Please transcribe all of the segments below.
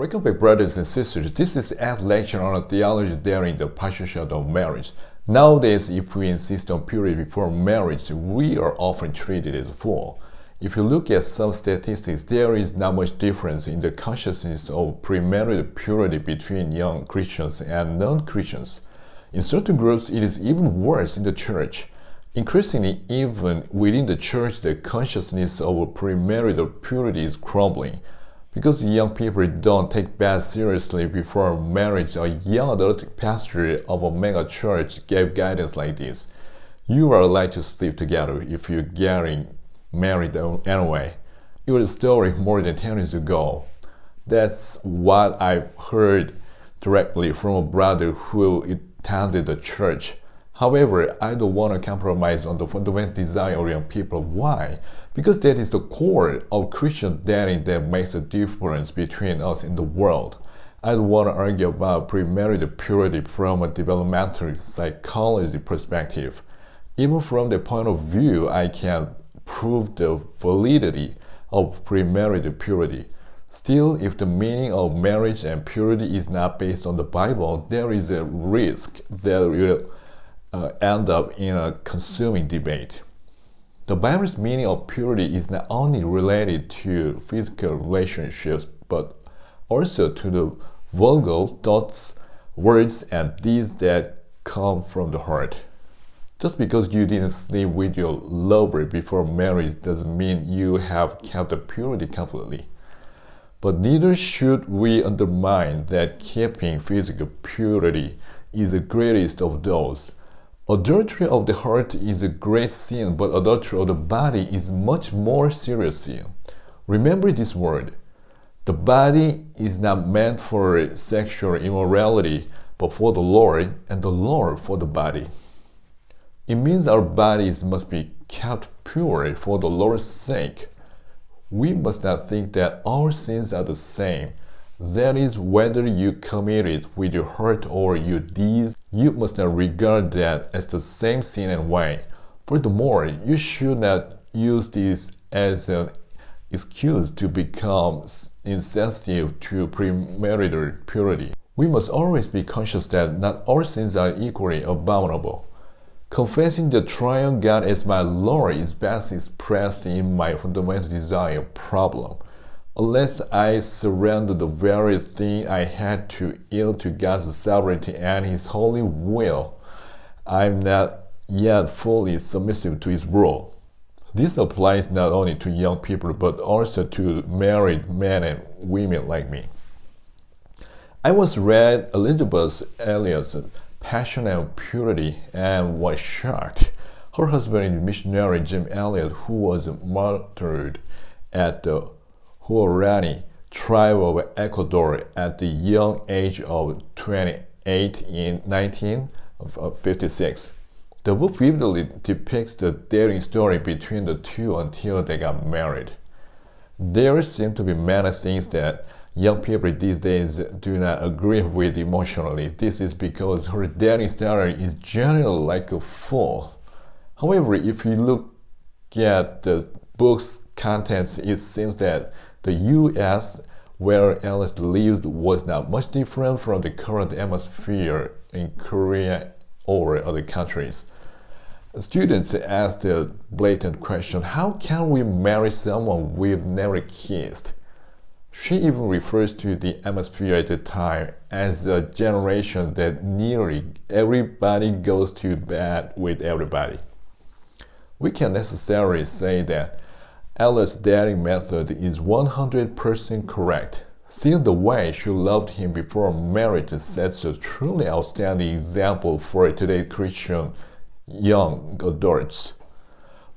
Welcome back, brothers and sisters. This is Ed's lecture on a theology during the partition of marriage. Nowadays, if we insist on purity before marriage, we are often treated as a fool. If you look at some statistics, there is not much difference in the consciousness of premarital purity between young Christians and non-Christians. In certain groups, it is even worse in the church. Increasingly, even within the church, the consciousness of premarital purity is crumbling. Because young people don't take baths seriously before marriage, a young adult pastor of a mega church gave guidance like this. You are allowed to sleep together if you're getting married anyway. It was a story more than 10 years ago. That's what I heard directly from a brother who attended the church. However, I don't want to compromise on the fundamental desire of young people. Why? Because that is the core of Christian dating that makes a difference between us and the world. I don't want to argue about premarital purity from a developmental psychology perspective. Even from the point of view, I can prove the validity of premarital purity. Still, if the meaning of marriage and purity is not based on the Bible, there is a risk that will end up in a consuming debate. The Bible's meaning of purity is not only related to physical relationships, but also to the vulgar thoughts, words, and deeds that come from the heart. Just because you didn't sleep with your lover before marriage doesn't mean you have kept the purity completely. But neither should we undermine that keeping physical purity is the greatest of those. Adultery of the heart is a great sin, but adultery of the body is much more serious sin. Remember this word. The body is not meant for sexual immorality, but for the Lord, and the Lord for the body. It means our bodies must be kept pure for the Lord's sake. We must not think that our sins are the same. That is, whether you commit it with your heart or your deeds, you must not regard that as the same sin and way. Furthermore, you should not use this as an excuse to become insensitive to premarital purity. We must always be conscious that not all sins are equally abominable. Confessing the triune God as my Lord is best expressed in my fundamental desire problem. Unless I surrender the very thing I had to yield to God's sovereignty and His holy will, I am not yet fully submissive to His rule. This applies not only to young people but also to married men and women like me. I once read Elizabeth Elliot's Passion and Purity and was shocked. Her husband is missionary Jim Elliot, who was martyred at the Huaorani tribe of Ecuador at the young age of 28 in 1956. The book vividly depicts the dating story between the two until they got married. There seem to be many things that young people these days do not agree with emotionally. This is because her dating style is generally like a fool. However, if you look at the book's contents, it seems that the U.S., where Alice lived, was not much different from the current atmosphere in Korea or other countries. Students asked the blatant question, how can we marry someone we've never kissed? She even refers to the atmosphere at the time as a generation that nearly everybody goes to bed with everybody. We can't necessarily say that Ella's dating method is 100% correct. Still, the way she loved him before marriage sets a truly outstanding example for today's Christian young adults.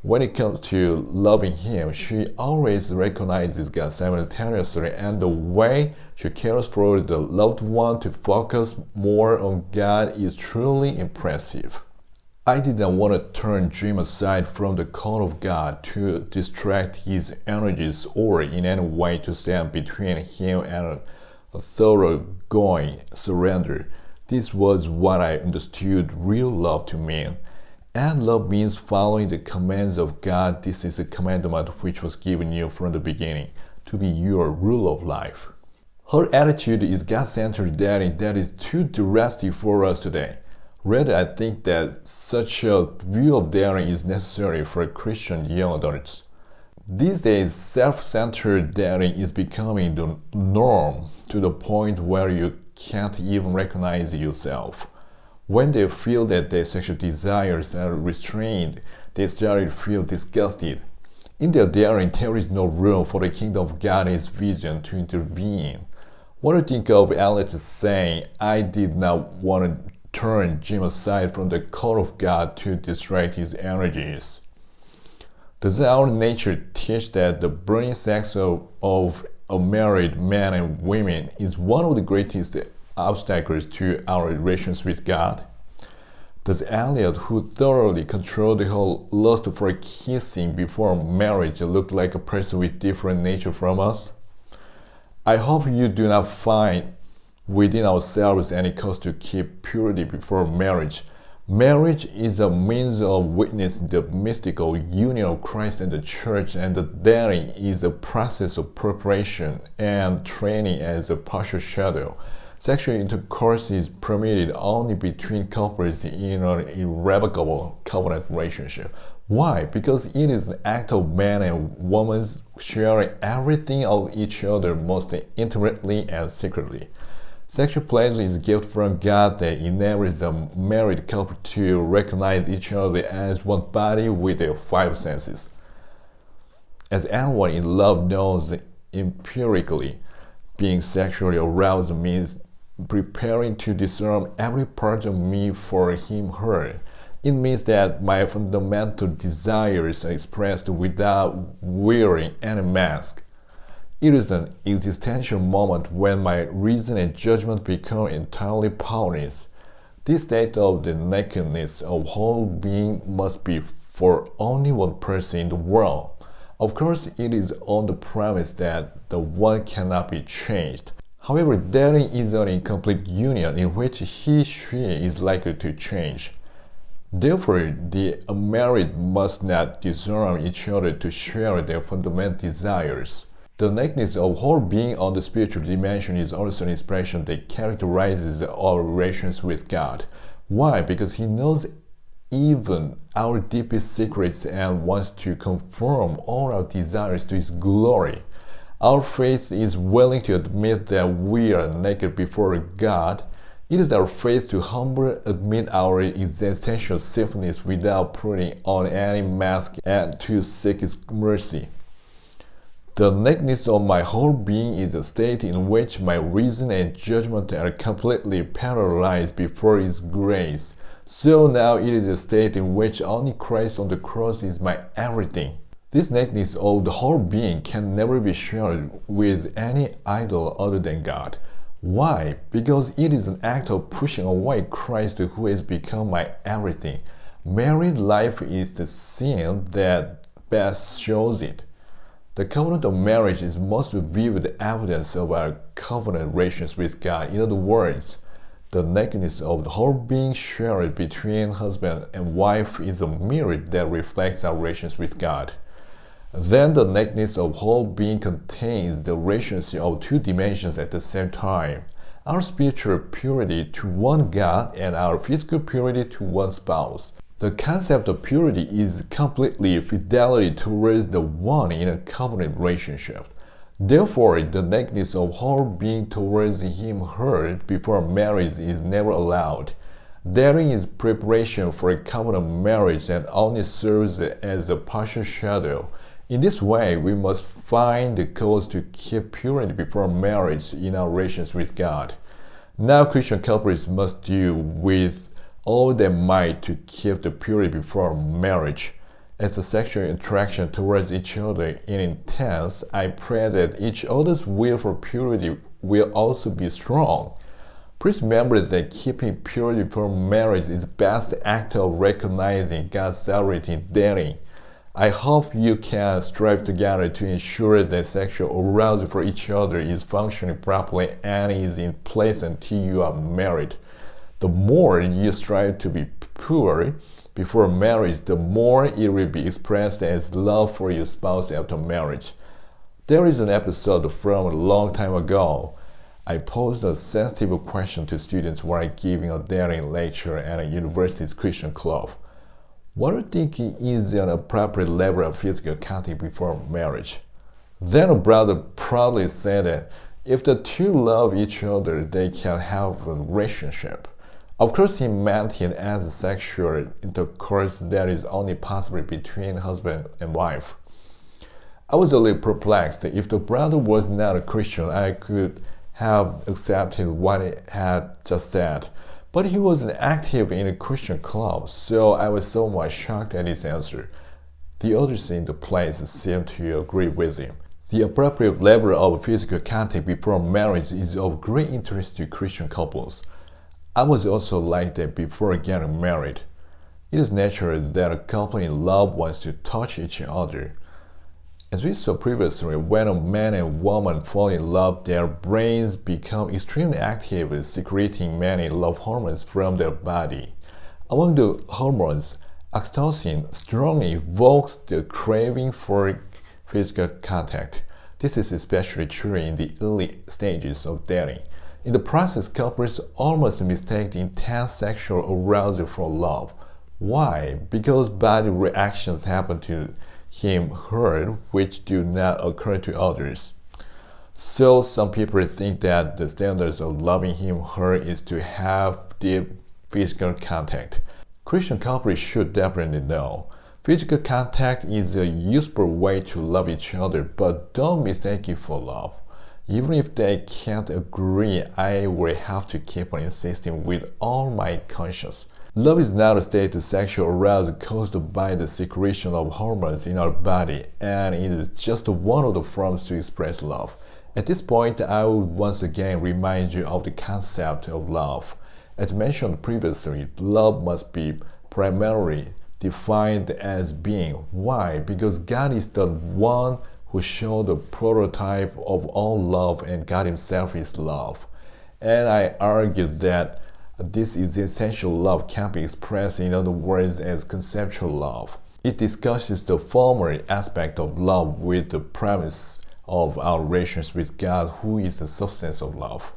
When it comes to loving him, she always recognizes God simultaneously, and the way she cares for the loved one to focus more on God is truly impressive. I did not want to turn Jim aside from the call of God to distract his energies or in any way to stand between him and a thoroughgoing surrender. This was what I understood real love to mean. And love means following the commands of God. This is a commandment which was given you from the beginning, to be your rule of life. Her attitude is God-centered dating that is too drastic for us today. Rather, I think that such a view of dating is necessary for Christian young adults. These days, self-centered dating is becoming the norm to the point where you can't even recognize yourself. When they feel that their sexual desires are restrained, they start to feel disgusted. In their daring, there is no room for the kingdom of God and His vision to intervene. What do you think of Alex saying, "I did not want to turn Jim aside from the call of God to distract his energies"? Does our nature teach that the burning sex of a married man and women is one of the greatest obstacles to our relations with God? Does Elliot, who thoroughly controlled her lust for kissing before marriage, look like a person with different nature from us? I hope you do not find within ourselves any cause to keep purity before marriage. Marriage is a means of witnessing the mystical union of Christ and the church, and the dating is a process of preparation and training as a partial shadow. Sexual intercourse is permitted only between couples in an irrevocable covenant relationship. Why? Because it is an act of man and woman sharing everything of each other most intimately and secretly. Sexual pleasure is a gift from God that enables a married couple to recognize each other as one body with their five senses. As anyone in love knows empirically, being sexually aroused means preparing to disarm every part of me for him/her. It means that my fundamental desires are expressed without wearing any mask. It is an existential moment when my reason and judgment become entirely powerless. This state of the nakedness of whole being must be for only one person in the world. Of course, it is on the premise that the one cannot be changed. However, dating is an incomplete union in which he/she is likely to change. Therefore, the unmarried must not disarm each other to share their fundamental desires. The nakedness of whole being on the spiritual dimension is also an expression that characterizes our relations with God. Why? Because He knows even our deepest secrets and wants to conform all our desires to His glory. Our faith is willing to admit that we are naked before God. It is our faith to humbly admit our existential sinfulness without putting on any mask and to seek His mercy. The nakedness of my whole being is a state in which my reason and judgment are completely paralyzed before His grace. So now it is a state in which only Christ on the cross is my everything. This nakedness of the whole being can never be shared with any idol other than God. Why? Because it is an act of pushing away Christ who has become my everything. Married life is the sin that best shows it. The covenant of marriage is most vivid evidence of our covenant relations with God. In other words, the nakedness of the whole being shared between husband and wife is a mirror that reflects our relations with God. Then the nakedness of whole being contains the relationship of two dimensions at the same time. Our spiritual purity to one God and our physical purity to one spouse. The concept of purity is completely fidelity towards the one in a covenant relationship. Therefore, the nakedness of whole being towards him/her before marriage is never allowed. Dating is preparation for a covenant marriage and only serves as a partial shadow. In this way, we must find the cause to keep purity before marriage in our relations with God. Now, Christian couples must do with all they might to keep the purity before marriage. As the sexual attraction towards each other is intense, I pray that each other's will for purity will also be strong. Please remember that keeping purity before marriage is the best act of recognizing God's sovereignty in dating. I hope you can strive together to ensure that sexual arousal for each other is functioning properly and is in place until you are married. The more you strive to be pure before marriage, the more it will be expressed as love for your spouse after marriage. There is an episode from a long time ago. I posed a sensitive question to students while giving a daring lecture at a university's Christian club. What do you think is an appropriate level of physical contact before marriage? Then a brother proudly said that if the two love each other, they can have a relationship. Of course, he meant it as a sexual intercourse that is only possible between husband and wife. I was a little perplexed. If the brother was not a Christian, I could have accepted what he had just said. But he wasn't active in a Christian club, so I was somewhat shocked at his answer. The others in the place seemed to agree with him. The appropriate level of physical contact before marriage is of great interest to Christian couples. I was also like that before getting married. It is natural that a couple in love wants to touch each other. As we saw previously, when a man and woman fall in love, their brains become extremely active, secreting many love hormones from their body. Among the hormones, oxytocin strongly evokes the craving for physical contact. This is especially true in the early stages of dating. In the process, couples almost mistake intense sexual arousal for love. Why? Because body reactions happen to him, her, which do not occur to others. So some people think that the standards of loving him, her is to have deep physical contact. Christian couples should definitely know. Physical contact is a useful way to love each other, but don't mistake it for love. Even if they can't agree, I will have to keep on insisting with all my conscience. Love is not a state of sexual arousal caused by the secretion of hormones in our body, and it is just one of the forms to express love. At this point, I would once again remind you of the concept of love. As mentioned previously, love must be primarily defined as being. Why? Because God is the one who showed the prototype of all love, and God himself is love. And I argue that this is essential love can be expressed in other words as conceptual love. It discusses the former aspect of love with the premise of our relations with God, who is the substance of love.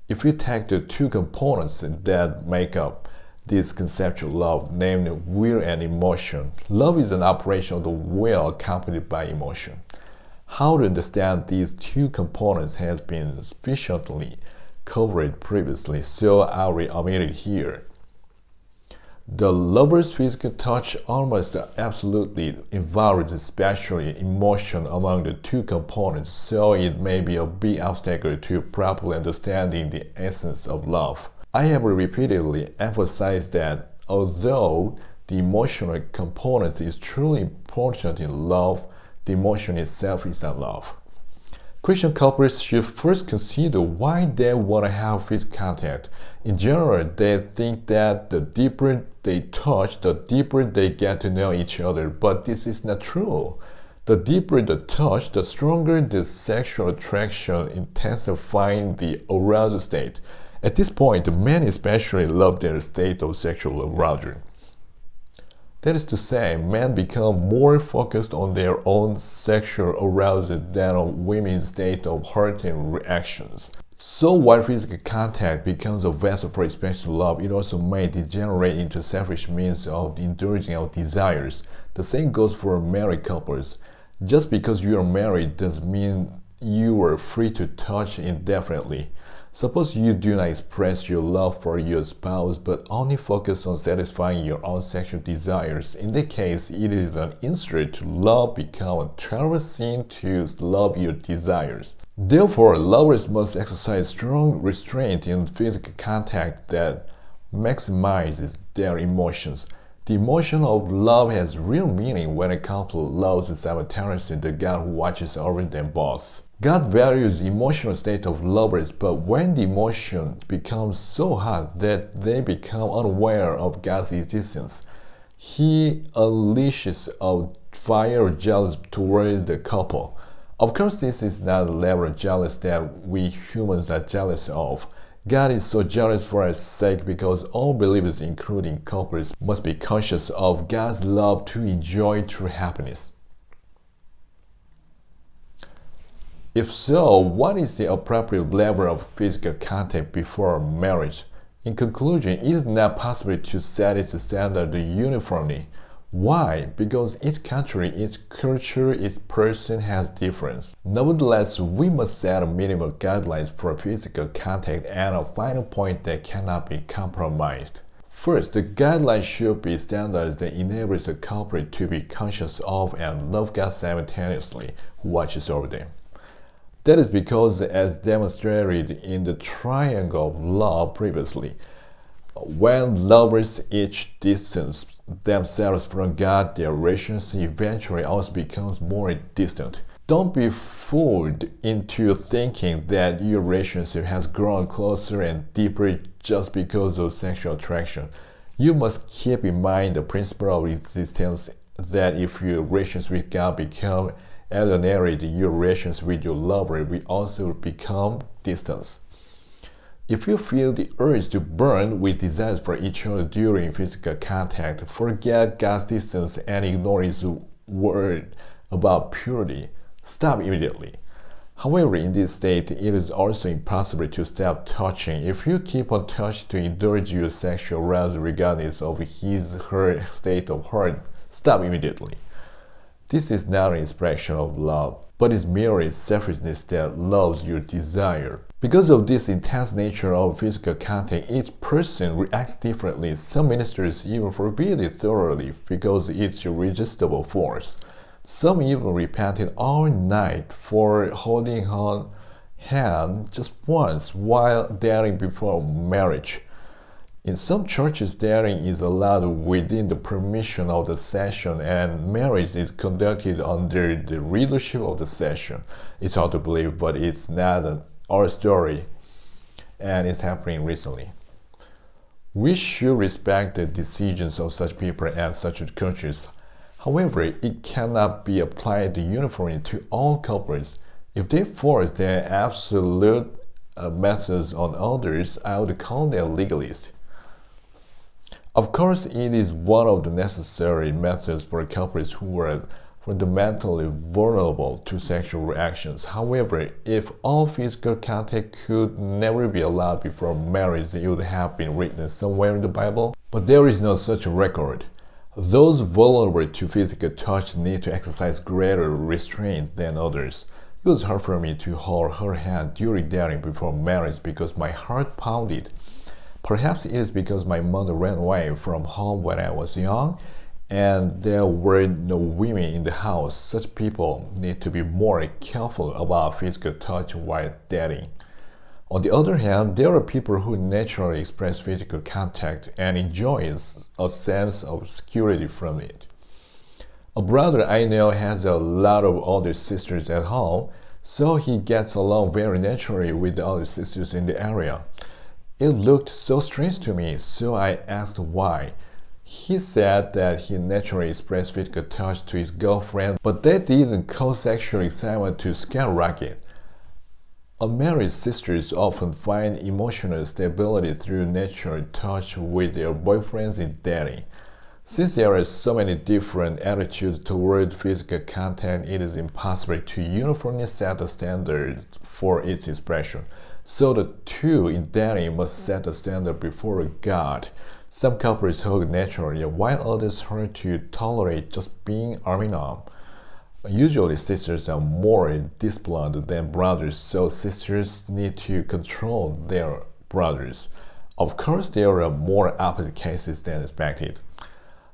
If we take the two components that make up this conceptual love, namely will and emotion, love is an operation of the will accompanied by emotion. How to understand these two components has been sufficiently covered previously, so I will omit it here. The lover's physical touch almost absolutely involves especially emotion among the two components, so it may be a big obstacle to properly understanding the essence of love. I have repeatedly emphasized that although the emotional component is truly important in love, the emotion itself is not love. Christian couples should first consider why they want to have physical contact. In general, they think that the deeper they touch, the deeper they get to know each other, but this is not true. The deeper the touch, the stronger the sexual attraction, intensifying the arousal state. At this point, men especially love their state of sexual arousal. That is to say, men become more focused on their own sexual arousal than on women's state of heart and reactions. So while physical contact becomes a vessel for expressing love, it also may degenerate into selfish means of indulging our desires. The same goes for married couples. Just because you are married doesn't mean you are free to touch indefinitely. Suppose you do not express your love for your spouse but only focus on satisfying your own sexual desires. In that case, it is an insult to love become a terrible sin to love your desires. Therefore, lovers must exercise strong restraint in physical contact that maximizes their emotions. The emotion of love has real meaning when a couple loves simultaneously the God who watches over them both. God values the emotional state of lovers, but when the emotion becomes so hot that they become unaware of God's existence, He unleashes a fire of jealousy towards the couple. Of course, this is not the level of jealousy that we humans are jealous of. God is so jealous for our sake because all believers, including couples, must be conscious of God's love to enjoy true happiness. If so, what is the appropriate level of physical contact before marriage? In conclusion, it is not possible to set its standard uniformly. Why? Because each country, each culture, each person has difference. Nevertheless, we must set a minimum guidelines for physical contact and a final point that cannot be compromised. First, the guidelines should be standards that enables the couple to be conscious of and love God simultaneously, who watches over them. That is because, as demonstrated in the triangle of love previously, when lovers each distance themselves from God, their relationship eventually also becomes more distant. Don't be fooled into thinking that your relationship has grown closer and deeper just because of sexual attraction. You must keep in mind the principle of existence that if your relations with God become alienated, your relations with your lover will also become distant. If you feel the urge to burn with desires for each other during physical contact, forget God's distance and ignore His word about purity. Stop immediately. However, in this state, it is also impossible to stop touching. If you keep on touching to indulge your sexual arousal regardless of her state of heart, stop immediately. This is not an expression of love, but is merely selfishness that loves your desire. Because of this intense nature of physical contact, each person reacts differently. Some ministers even forbid it thoroughly because it's a irresistible force. Some even repented all night for holding her hand just once while dating before marriage. In some churches, dating is allowed within the permission of the session, and marriage is conducted under the leadership of the session. It's hard to believe, but it's not our story, and it's happening recently. We should respect the decisions of such people and such cultures. However, it cannot be applied uniformly to all couples. If they force their absolute methods on others, I would call them legalists. Of course, it is one of the necessary methods for couples who are fundamentally vulnerable to sexual reactions. However, if all physical contact could never be allowed before marriage, it would have been written somewhere in the Bible. But there is no such record. Those vulnerable to physical touch need to exercise greater restraint than others. It was hard for me to hold her hand during dating before marriage because my heart pounded. Perhaps it is because my mother ran away from home when I was young, and there were no women in the house. Such people need to be more careful about physical touch while dating. On the other hand, there are people who naturally express physical contact and enjoy a sense of security from it. A brother I know has a lot of older sisters at home, so he gets along very naturally with the other sisters in the area. It looked so strange to me, so I asked why. He said that he naturally expressed physical touch to his girlfriend, but that didn't cause sexual excitement to skyrocket. Unmarried sisters often find emotional stability through natural touch with their boyfriends in dating. Since there are so many different attitudes toward physical contact, it is impossible to uniformly set a standard for its expression. So the two in dating must set a standard before God. Some couples hug naturally, while others hurt to tolerate just being arm in arm. Usually sisters are more disciplined than brothers, so sisters need to control their brothers. Of course, there are more opposite cases than expected.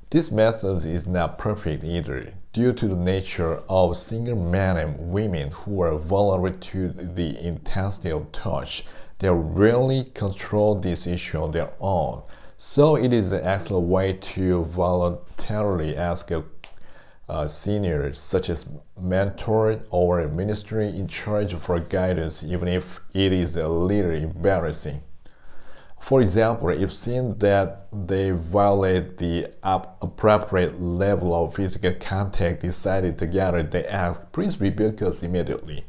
This method is not perfect either. Due to the nature of single men and women who are vulnerable to the intensity of touch, they rarely control this issue on their own. So it is an excellent way to voluntarily ask a senior, such as mentor or a ministry in charge, for guidance, even if it is a little embarrassing. For example, if seen that they violate the appropriate level of physical contact decided together, they ask, "Please rebuke us immediately."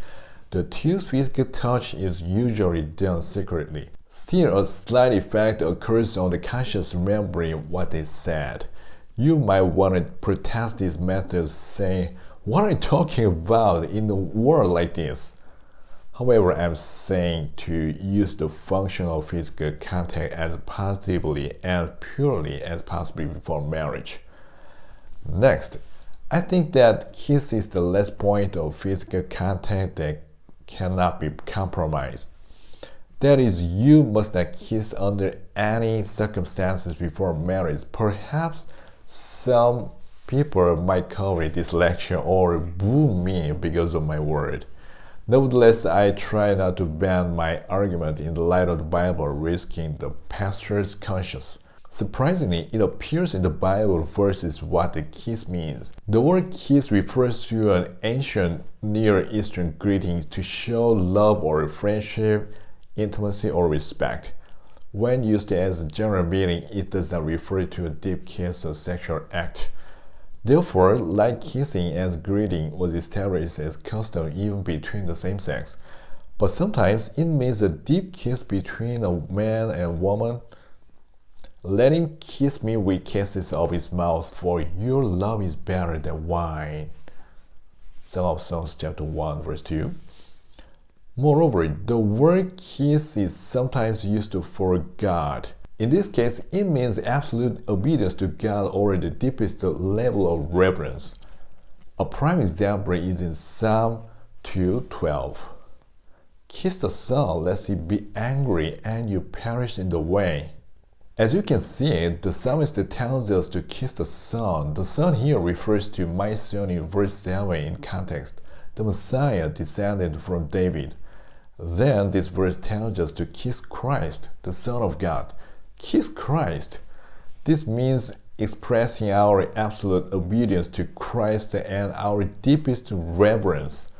The two's physical touch is usually done secretly. Still, a slight effect occurs on the conscious remembering what they said. You might want to protest these methods, saying, "What are you talking about in a world like this?" However, I'm saying to use the function of physical contact as positively and purely as possible before marriage. Next, I think that kiss is the last point of physical contact that cannot be compromised. That is, you must not kiss under any circumstances before marriage. Perhaps some people might cover this lecture or boo me because of my word. Nevertheless, I try not to bend my argument in the light of the Bible, risking the pastor's conscience. Surprisingly, it appears in the Bible verses what the kiss means. The word kiss refers to an ancient Near Eastern greeting to show love or friendship, intimacy, or respect. When used as a general meaning, it does not refer to a deep kiss or sexual act. Therefore, light kissing as greeting was established as custom even between the same sex. But sometimes it means a deep kiss between a man and woman. Let him kiss me with kisses of his mouth, for your love is better than wine. Song of Songs chapter 1 verse 2. Moreover, the word kiss is sometimes used for God. In this case, it means absolute obedience to God or the deepest level of reverence. A prime example is in Psalm 2:12. Kiss the Son, lest he be angry and you perish in the way. As you can see, the psalmist tells us to kiss the Son. The Son here refers to my Son in verse 7 in context. The Messiah descended from David. Then this verse tells us to kiss Christ, the Son of God. Kiss Christ. This means expressing our absolute obedience to Christ and our deepest reverence.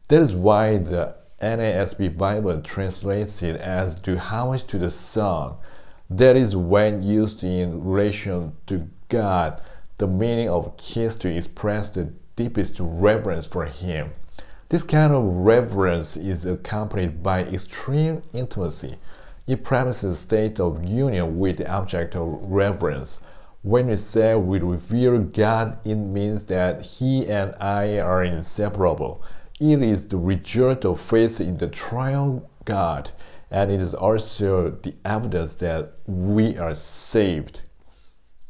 That is why the NASB Bible translates it as do homage to the Son. That is when used in relation to God, the meaning of kiss to express the deepest reverence for Him. This kind of reverence is accompanied by extreme intimacy. It promises a state of union with the object of reverence. When we say we revere God, it means that He and I are inseparable. It is the result of faith in the triune God, and it is also the evidence that we are saved.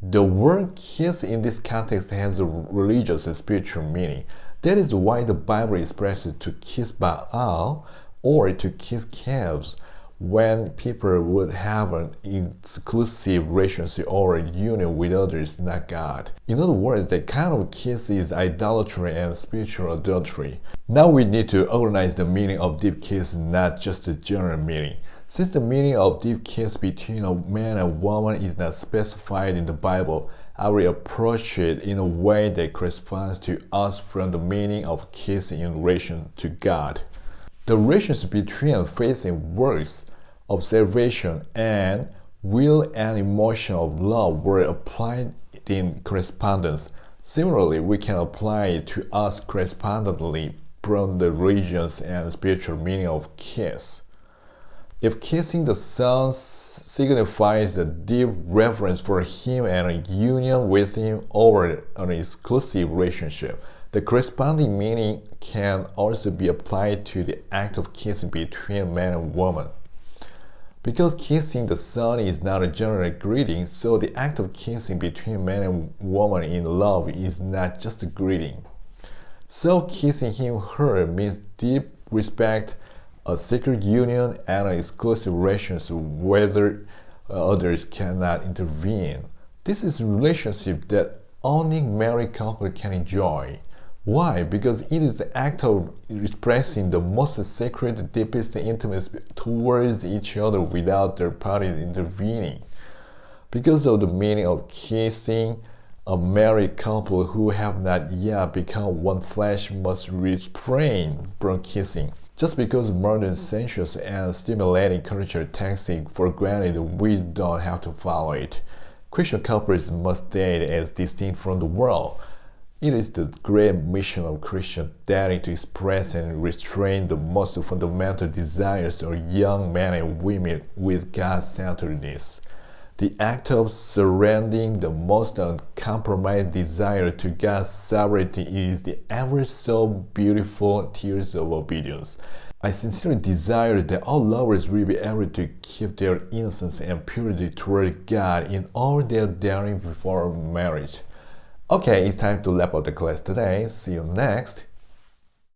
The word kiss in this context has a religious and spiritual meaning. That is why the Bible expresses to kiss Baal or to kiss calves when people would have an exclusive relationship or a union with others, not God. In other words, that kind of kiss is idolatry and spiritual adultery. Now we need to organize the meaning of deep kiss, not just the general meaning. Since the meaning of deep kiss between a man and woman is not specified in the Bible, I will approach it in a way that corresponds to us from the meaning of kiss in relation to God. The relationship between faith and works of salvation and will and emotion of love were applied in correspondence. Similarly, we can apply it to us correspondingly from the religious and spiritual meaning of kiss. If kissing the Son signifies a deep reverence for Him and a union with Him or an exclusive relationship, the corresponding meaning can also be applied to the act of kissing between man and woman. Because kissing the Son is not a general greeting, so the act of kissing between man and woman in love is not just a greeting. So kissing him, her means deep respect, a sacred union, and an exclusive relationship whether others cannot intervene. This is a relationship that only married couple can enjoy. Why? Because it is the act of expressing the most sacred, deepest intimacy towards each other without their parties intervening. Because of the meaning of kissing, a married couple who have not yet become one flesh must refrain from kissing. Just because modern sensuous and stimulating culture takes it for granted, we don't have to follow it. Christian couples must date as distinct from the world. It is the great mission of Christian dating to express and restrain the most fundamental desires of young men and women with God-centeredness. The act of surrendering the most uncompromised desire to God's sovereignty is the ever so beautiful tears of obedience. I sincerely desire that all lovers will be able to keep their innocence and purity toward God in all their daring before marriage. Okay, it's time to wrap up the class today. See you next.